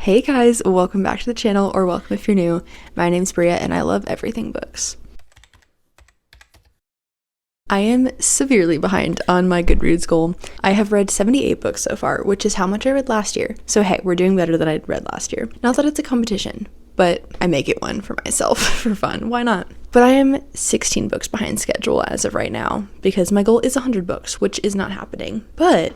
Hey guys, welcome back to the channel, or welcome if you're new. My name's Bria and I love everything books. I am severely behind on my Goodreads goal. I have read 78 books so far, which is how much I read last year. So hey, we're doing better than I read last year. Not that it's a competition, but I make it one for myself for fun. Why not? But I am 16 books behind schedule as of right now, because my goal is 100 books, which is not happening. But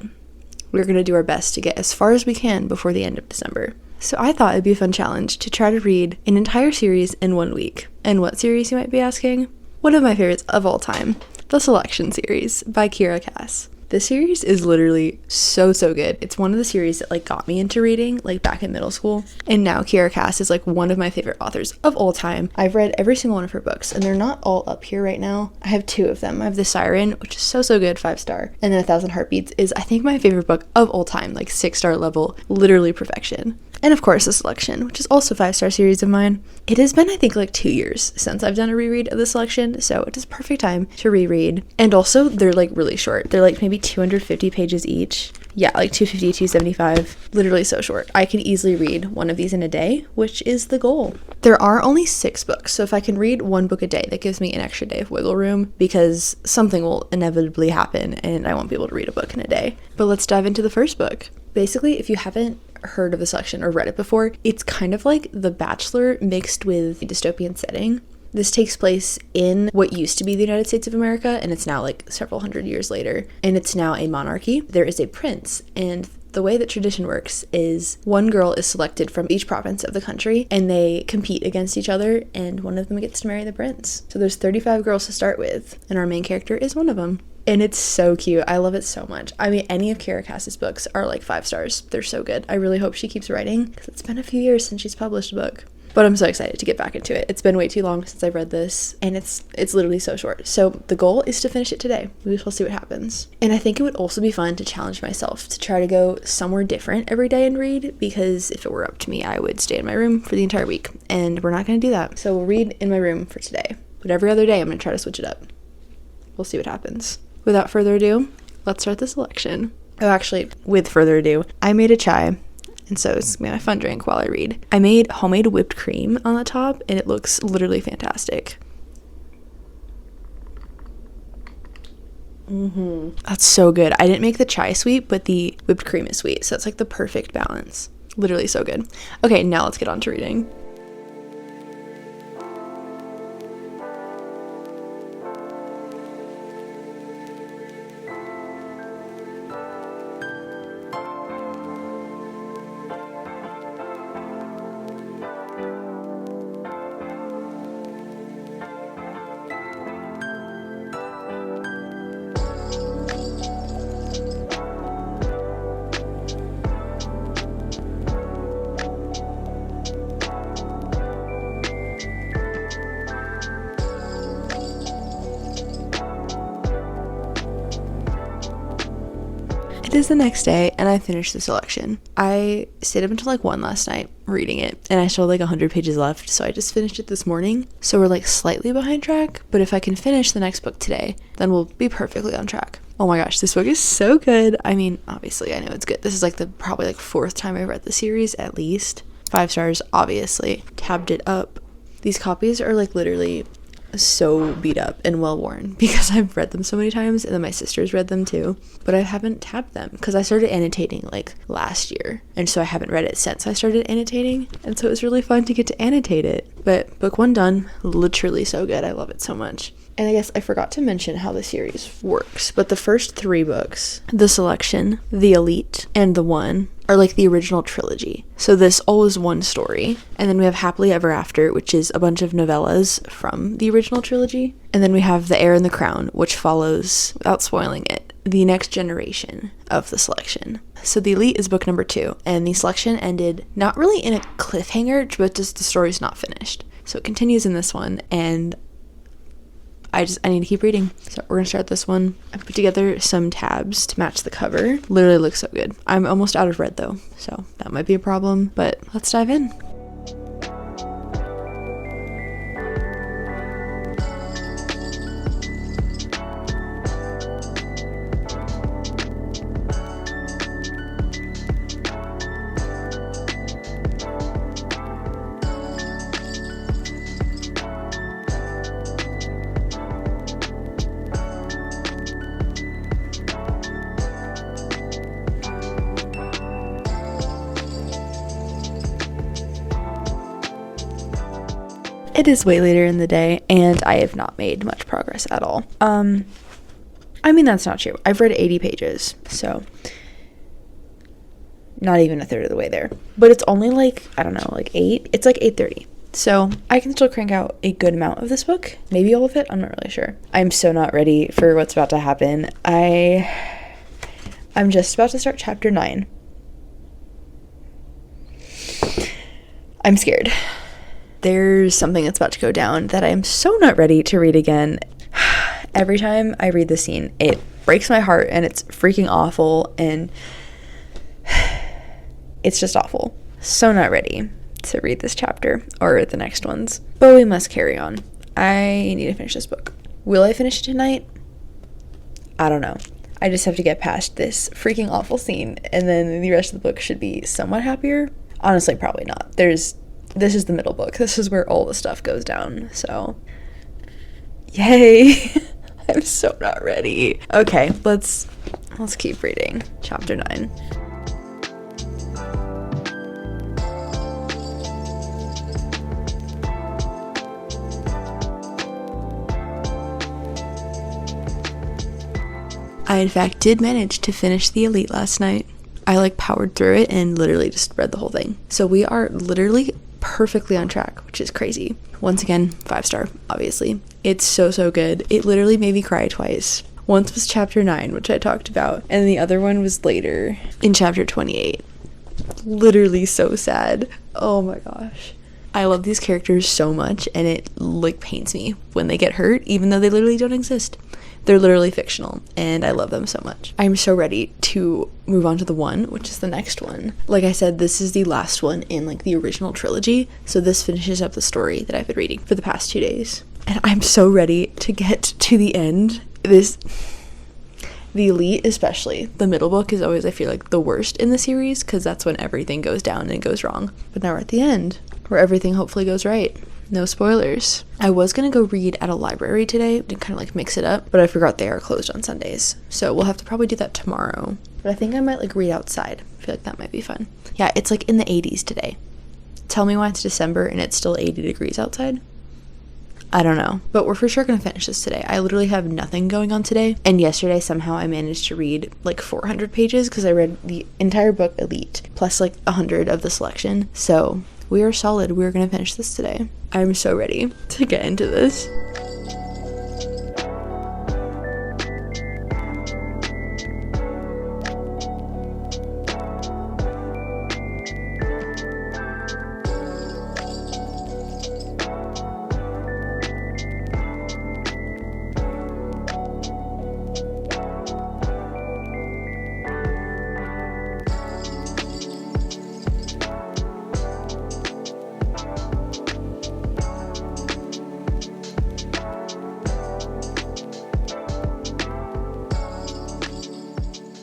we're going to do our best to get as far as we can before the end of December. So I thought it'd be a fun challenge to try to read an entire series in 1 week. And what series, you might be asking? One of my favorites of all time, the Selection series by Kiera. This series is literally so good. It's one of the series that got me into reading back in middle school. And now Kiera is one of my favorite authors of all time. I've read every single one of her books and they're not all up here right now. I have 2 of them. I have The Siren, which is so good, 5-star. And then 1,000 Heartbeats is I think my favorite book of all time, 6-star level, literally perfection. And of course, The Selection, which is also a 5-star series of mine. It has been, I think, 2 years since I've done a reread of The Selection, so it is a perfect time to reread. And also, they're really short. They're maybe 250 pages each. Yeah, 250, 275. Literally so short. I can easily read one of these in a day, which is the goal. There are only 6 books, so if I can read 1 book a day, that gives me an extra day of wiggle room, because something will inevitably happen and I won't be able to read a book in a day. But let's dive into the first book. Basically, if you haven't heard of The Selection or read it before, it's kind of like The Bachelor mixed with a dystopian setting. This takes place in what used to be the United States of America, and it's now several hundred years later, and it's now a monarchy. There is a prince, and the way that tradition works is one girl is selected from each province of the country, and they compete against each other, and one of them gets to marry the prince. So there's 35 girls to start with, and our main character is one of them. And it's so cute. I love it so much. I mean, any of Kiera books are 5 stars. They're so good. I really hope she keeps writing, because it's been a few years since she's published a book. But I'm so excited to get back into it. It's been way too long since I've read this, and it's literally so short. So the goal is to finish it today. We shall see what happens. And I think it would also be fun to challenge myself to try to go somewhere different every day and read, because if it were up to me, I would stay in my room for the entire week, and we're not going to do that. So we'll read in my room for today. But every other day, I'm going to try to switch it up. We'll see what happens. Without further ado, let's start the selection. Oh, actually, with further ado, I made a chai, and so it's gonna be my fun drink while I read. I made homemade whipped cream on the top, and it looks literally fantastic. That's so good. I didn't make the chai sweet, but the whipped cream is sweet, so it's the perfect balance. Literally so good. Okay, now let's get on to reading. It is the next day, and I finished The Selection. I stayed up until 1 last night reading it, and I still have 100 pages left, so I just finished it this morning. So we're slightly behind track, but if I can finish the next book today, then we'll be perfectly on track. Oh my gosh, this book is so good. I mean, obviously I know it's good. This is the probably 4th time I've read the series, at least. 5 stars, obviously. Tabbed it up. These copies are literally so beat up and well worn, because I've read them so many times, and then my sisters read them too, but I haven't tabbed them because I started annotating last year, and so I haven't read it since I started annotating, and so it was really fun to get to annotate it. But book 1 done. Literally so good. I love it so much. And I guess I forgot to mention how the series works, but the first 3 books, The Selection, The Elite, and The One, are the original trilogy. So this all is one story. And then we have Happily Ever After, which is a bunch of novellas from the original trilogy. And then we have The Heir and the Crown, which follows, without spoiling it, the next generation of The Selection. So The Elite is book number 2, and The Selection ended not really in a cliffhanger, but just the story's not finished. So it continues in this one, and I need to keep reading. So we're gonna start this one. I put together some tabs to match the cover. Literally looks so good. I'm almost out of red though, so that might be a problem, but let's dive in. It is way later in the day, and I have not made much progress at all. I mean, that's not true. I've read 80 pages, so not even a third of the way there. But it's only like, I don't know, like 8? It's like 8:30. So I can still crank out a good amount of this book. Maybe all of it. I'm not really sure. I'm so not ready for what's about to happen. I'm just about to start chapter 9. I'm scared. There's something that's about to go down that I'm so not ready to read again. Every time I read this scene, it breaks my heart and it's freaking awful and it's just awful. So not ready to read this chapter or the next ones. But we must carry on. I need to finish this book. Will I finish it tonight? I don't know. I just have to get past this freaking awful scene and then the rest of the book should be somewhat happier. Honestly, probably not. This is the middle book. This is where all the stuff goes down. So, yay. I'm so not ready. Okay, let's keep reading. Chapter 9. I in fact did manage to finish the Elite last night. I powered through it and literally just read the whole thing. So we are literally perfectly on track, which is crazy. Once again, 5-star, obviously. It's so good. It literally made me cry twice. Once was chapter 9, which I talked about, and the other one was later in chapter 28. Literally so sad. Oh my gosh. I love these characters so much, and it pains me when they get hurt, even though they literally don't exist. They're literally fictional, and I love them so much. I'm so ready to move on to the 1, which is the next one. Like I said, this is the last one in the original trilogy, so this finishes up the story that I've been reading for the past 2 days. And I'm so ready to get to the end. The Elite especially, the middle book is always, I feel like, the worst in the series, because that's when everything goes down and goes wrong. But now we're at the end, where everything hopefully goes right. No spoilers. I was gonna go read at a library today to kind of mix it up, but I forgot they are closed on Sundays. So we'll have to probably do that tomorrow. But I think I might read outside. I feel like that might be fun. Yeah, it's in the 80s today. Tell me why it's December and it's still 80 degrees outside. I don't know, but we're for sure gonna finish this today. I literally have nothing going on today, and yesterday somehow I managed to read 400 pages because I read the entire book Elite plus 100 of the selection. So we are solid. We're gonna finish this today. I'm so ready to get into this.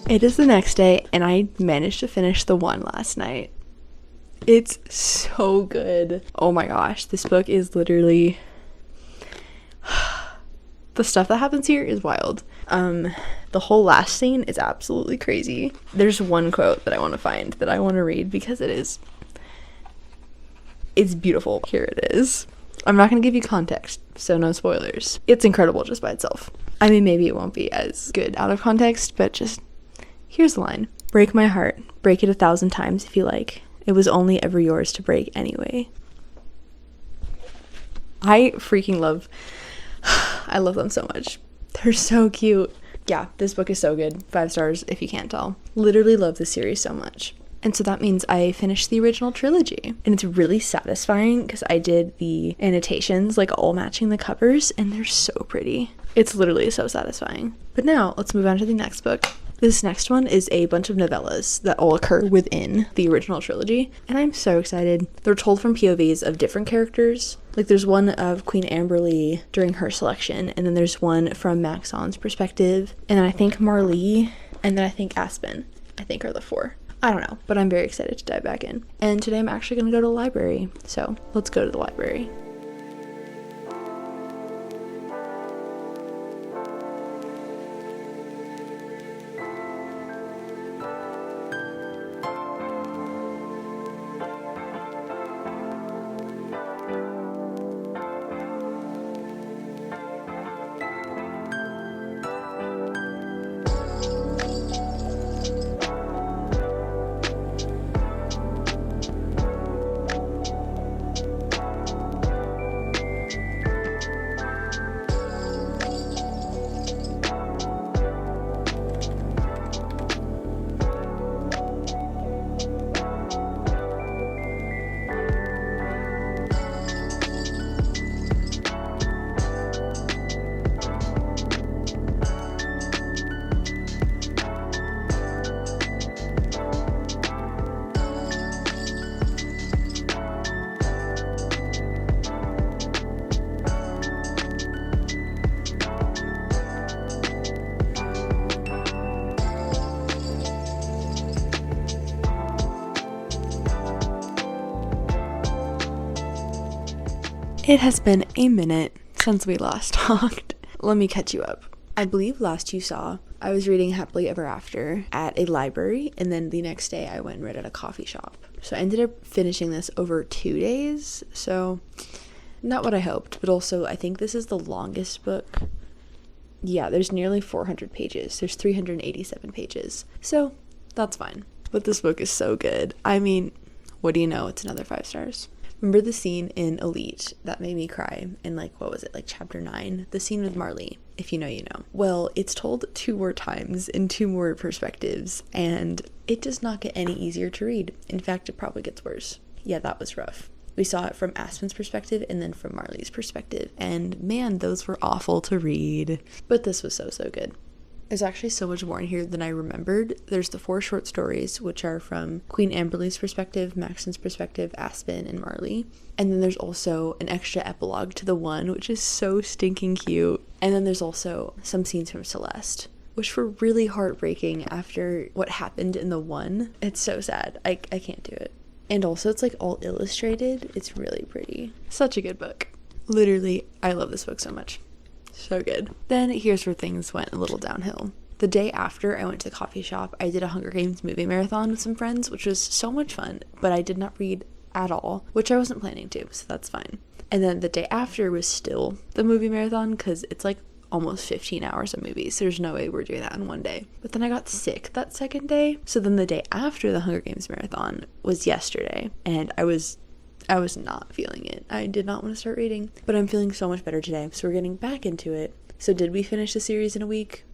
It is the next day, and I managed to finish the 1 last night. It's so good. Oh my gosh, this book is literally... the stuff that happens here is wild. The whole last scene is absolutely crazy. There's one quote that I want to find that I want to read because it's beautiful. Here it is. I'm not going to give you context, so no spoilers. It's incredible just by itself. I mean, maybe it won't be as good out of context, but just... here's the line. Break my heart. Break it 1,000 times if you like. It was only ever yours to break anyway. I freaking love... I love them so much. They're so cute. Yeah, this book is so good. 5 stars if you can't tell. Literally love this series so much. And so that means I finished the original trilogy. And it's really satisfying because I did the annotations, all matching the covers, and they're so pretty. It's literally so satisfying. But now, let's move on to the next book. This next one is a bunch of novellas that all occur within the original trilogy, and I'm so excited. They're told from POVs of different characters. There's one of Queen Amberly during her selection, and then there's one from Maxon's perspective, and then I think Marlee, and then I think Aspen, I think are the 4. I don't know, but I'm very excited to dive back in. And today I'm actually going to go to the library, so let's go to the library. It has been a minute since we last talked. Let me catch you up. I believe last you saw, I was reading Happily Ever After at a library, and then the next day I went and read at a coffee shop. So I ended up finishing this over 2 days, so not what I hoped, but also I think this is the longest book. Yeah, there's nearly 400 pages. There's 387 pages, so that's fine. But this book is so good. I mean, what do you know? It's another 5 stars. Remember the scene in Elite that made me cry in, like, what was it, like chapter 9? The scene with Marley, if you know, you know. Well, it's told 2 more times in 2 more perspectives, and it does not get any easier to read. In fact, it probably gets worse. Yeah, that was rough. We saw it from Aspen's perspective and then from Marley's perspective, and man, those were awful to read. But this was so good. There's actually so much more in here than I remembered. There's the 4 short stories, which are from Queen Amberly's perspective, Maxon's perspective, Aspen, and Marley. And then there's also an extra epilogue to the 1, which is so stinking cute. And then there's also some scenes from Celeste, which were really heartbreaking after what happened in the 1. It's so sad. I can't do it. And also it's like all illustrated. It's really pretty. Such a good book. Literally, I love this book so much. So good. Then here's where things went a little downhill. The day after I went to the coffee shop, I did a Hunger Games movie marathon with some friends, which was so much fun, but I did not read at all, which I wasn't planning to, so that's fine. And then the day after was still the movie marathon, because it's like almost 15 hours of movies, so there's no way we're doing that in one day. But then I got sick that second day, so then the day after the Hunger Games marathon was yesterday, and I was not feeling it. I did not want to start reading, but I'm feeling so much better today, so we're getting back into it. So did we finish the series in a week?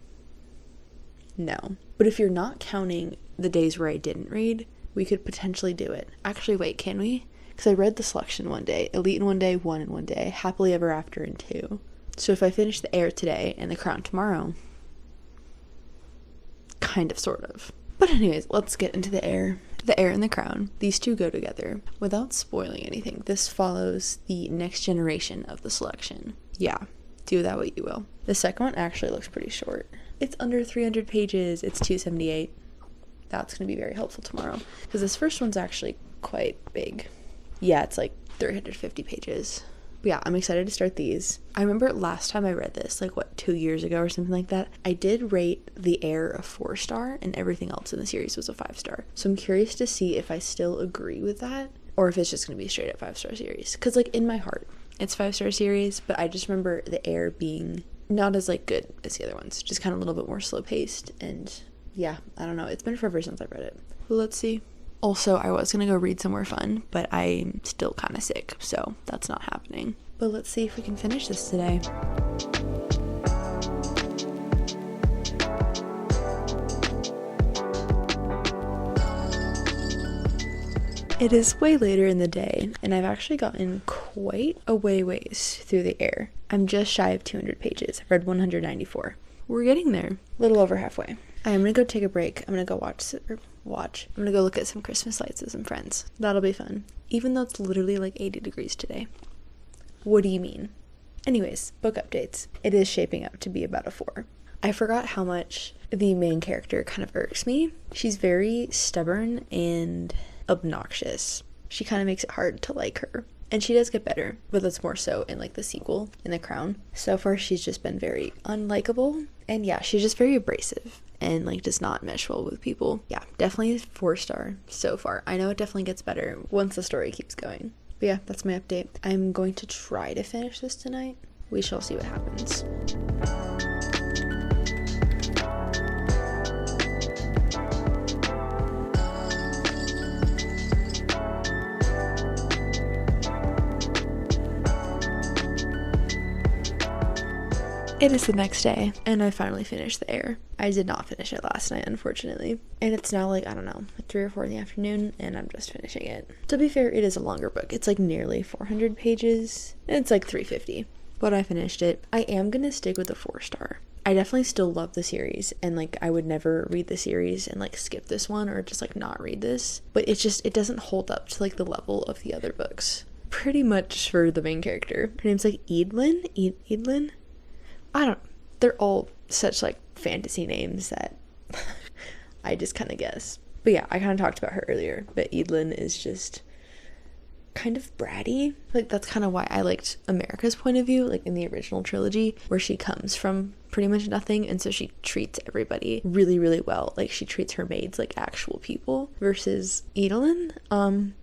No. But if you're not counting the days where I didn't read, we could potentially do it. Actually, wait, can we? Because I read The Selection one day, Elite in one day, 1 in one day, Happily Ever After in 2. So if I finish The Heir today and The Crown tomorrow, kind of, sort of. But anyways, let's get into The Heir. The Heir and the Crown. These 2 go together. Without spoiling anything, this follows the next generation of The Selection. Yeah, do that what you will. The second one actually looks pretty short. It's under 300 pages. It's 278. That's going to be very helpful tomorrow, because this first one's actually quite big. Yeah, it's like 350 pages. But yeah, I'm excited to start these. I remember last time I read this, like, 2 years ago or something like that, I did rate The Heir a 4-star, and everything else in the series was a 5-star. So I'm curious to see if I still agree with that, or if it's just going to be a straight up 5-star series. Because, like, in my heart, it's 5-star series, but I just remember The Heir being not as, like, good as the other ones. Just kind of a little bit more slow-paced, and yeah, I don't know. It's been forever since I've read it. But let's see. Also, I was going to go read somewhere fun, but I'm still kind of sick, so that's not happening. But let's see if we can finish this today. It is way later in the day, and I've actually gotten quite a ways through The Heir. I'm just shy of 200 pages. I've read 194. We're getting there. A little over halfway. I'm gonna go take a break. I'm gonna go watch. I'm gonna go look at some Christmas lights with some friends. That'll be fun. Even though it's literally like 80 degrees today. What do you mean? Anyways, book updates. It is shaping up to be about a 4. I forgot how much the main character kind of irks me. She's very stubborn and obnoxious. She kind of makes it hard to like her. And she does get better, but that's more so in like the sequel, in The Crown. So far, she's just been very unlikable. And yeah, she's just very abrasive and like does not mesh well with people. Yeah, definitely 4-star so far. I know it definitely gets better once the story keeps going. But yeah, that's my update. I'm going to try to finish this tonight. We shall see what happens. It is the next day, and I finally finished The Heir. I did not finish it last night, unfortunately. And it's now like, I don't know, 3 or 4 in the afternoon, and I'm just finishing it. To be fair, it is a longer book. It's like nearly 400 pages, and it's like 350. But I finished it. I am gonna stick with the 4-star. I definitely still love the series, and like I would never read the series and like skip this one or just like not read this. But it doesn't hold up to like the level of the other books. Pretty much for the main character. Her name's like Eadlyn? Eadlyn? They're all such like fantasy names that I just kind of guess. But yeah, I kind of talked about her earlier, but Eadlyn is just kind of bratty. Like, that's kind of why I liked America's point of view, like in the original trilogy, where she comes from pretty much nothing, and so she treats everybody really, really well. Like, she treats her maids like actual people, versus Edelyn,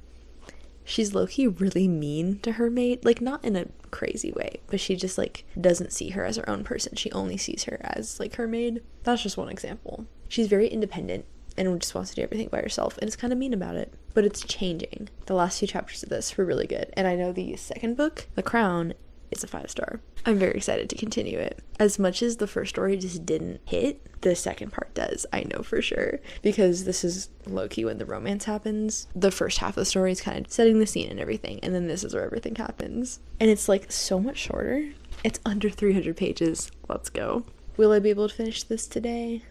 she's low-key really mean to her maid, like not in a crazy way, but she just like doesn't see her as her own person. She only sees her as like her maid. That's just one example. She's very independent and just wants to do everything by herself, and it's kind of mean about it, but it's changing. The last few chapters of this were really good, and I know the second book, The Crown, is a 5-star. I'm very excited to continue it. As much as the first story just didn't hit, the second part does, I know for sure, because this is low-key when the romance happens. The first half of the story is kind of setting the scene and everything, and then this is where everything happens, and it's like so much shorter. It's under 300 pages. Let's go. Will I be able to finish this today?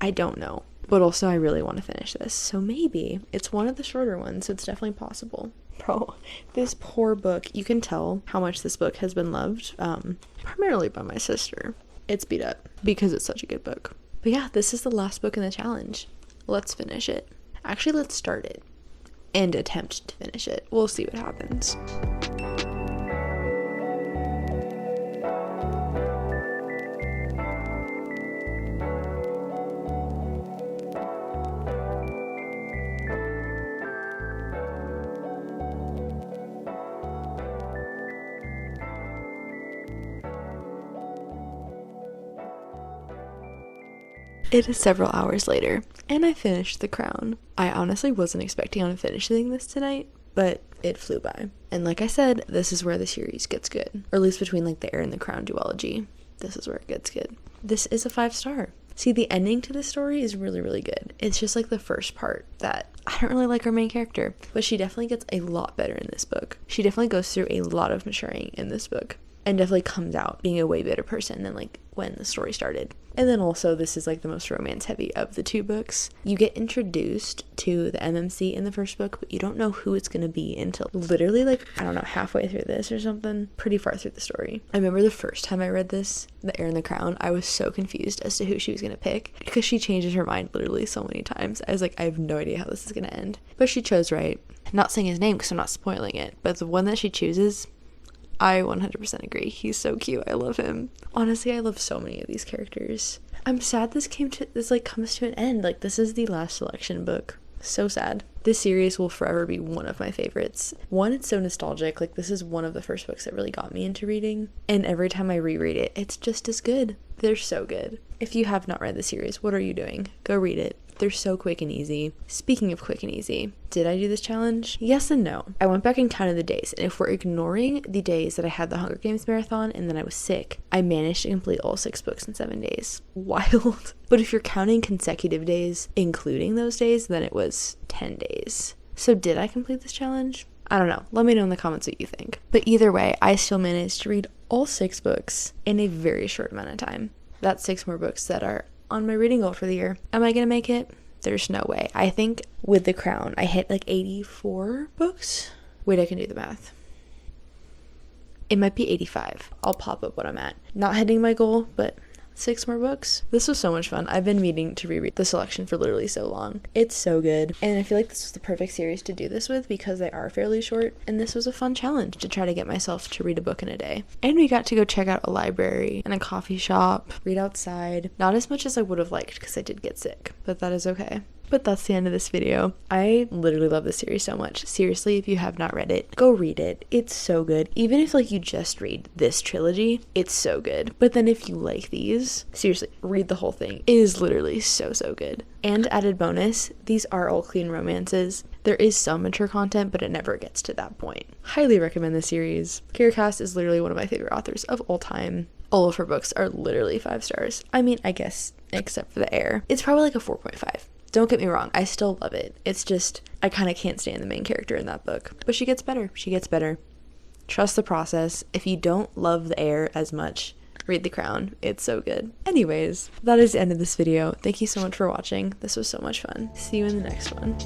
I don't know, but also I really want to finish this, so maybe. It's one of the shorter ones, so it's definitely possible. Bro, this poor book, you can tell how much this book has been loved, primarily by my sister. It's beat up because it's such a good book. But yeah, this is the last book in the challenge. Let's finish it. Actually, let's start it and attempt to finish it. We'll see what happens. It is several hours later, and I finished The Crown. I honestly wasn't expecting on finishing this tonight, but it flew by. And like I said, this is where the series gets good. Or at least between like the Heir and the Crown duology. This is where it gets good. This is a 5-star. See, the ending to this story is really, really good. It's just like the first part that I don't really like our main character, but she definitely gets a lot better in this book. She definitely goes through a lot of maturing in this book, and definitely comes out being a way better person than like when the story started. And then also, this is like the most romance heavy of the two books. You get introduced to the MMC in the first book, but you don't know who it's gonna be until literally like, I don't know, halfway through this or something, pretty far through the story. I remember the first time I read this, The Heir and the Crown, I was so confused as to who she was gonna pick, because she changes her mind literally so many times. I was like, I have no idea how this is gonna end. But she chose right. Not saying his name because I'm not spoiling it, but the one that she chooses, I 100% agree. He's so cute. I love him. Honestly, I love so many of these characters. I'm sad this comes to an end. Like, this is the last selection book. So sad. This series will forever be one of my favorites. One, it's so nostalgic. Like, this is one of the first books that really got me into reading. And every time I reread it, it's just as good. They're so good. If you have not read the series, what are you doing? Go read it. They're so quick and easy. Speaking of quick and easy, did I do this challenge? Yes and no. I went back and counted the days, and if we're ignoring the days that I had the Hunger Games marathon and then I was sick, I managed to complete all 6 books in 7 days. Wild. But if you're counting consecutive days, including those days, then it was 10 days. So did I complete this challenge? I don't know. Let me know in the comments what you think. But either way, I still managed to read all 6 books in a very short amount of time. That's 6 more books that are on my reading goal for the year. Am I gonna make it? There's no way. I think with The Crown, I hit like 84 books. Wait, I can do the math. It might be 85. I'll pop up what I'm at. Not hitting my goal, but 6 more books. This was so much fun. I've been meaning to reread the selection for literally so long. It's so good. And I feel like this was the perfect series to do this with because they are fairly short. And this was a fun challenge to try to get myself to read a book in a day. And we got to go check out a library and a coffee shop, read outside. Not as much as I would have liked because I did get sick, but that is okay. But that's the end of this video. I literally love this series so much. Seriously, if you have not read it, go read it. It's so good. Even if like you just read this trilogy, it's so good. But then if you like these, seriously, read the whole thing. It is literally so good. And added bonus, these are all clean romances. There is some mature content, but it never gets to that point. Highly recommend the series. Kiera is literally one of my favorite authors of all time. All of her books are literally 5 stars. I mean, I guess, except for The Heir. It's probably like a 4.5. Don't get me wrong, I still love it. It's just, I kind of can't stand the main character in that book. But she gets better. She gets better. Trust the process. If you don't love The Heir as much, read The Crown. It's so good. Anyways, that is the end of this video. Thank you so much for watching. This was so much fun. See you in the next one.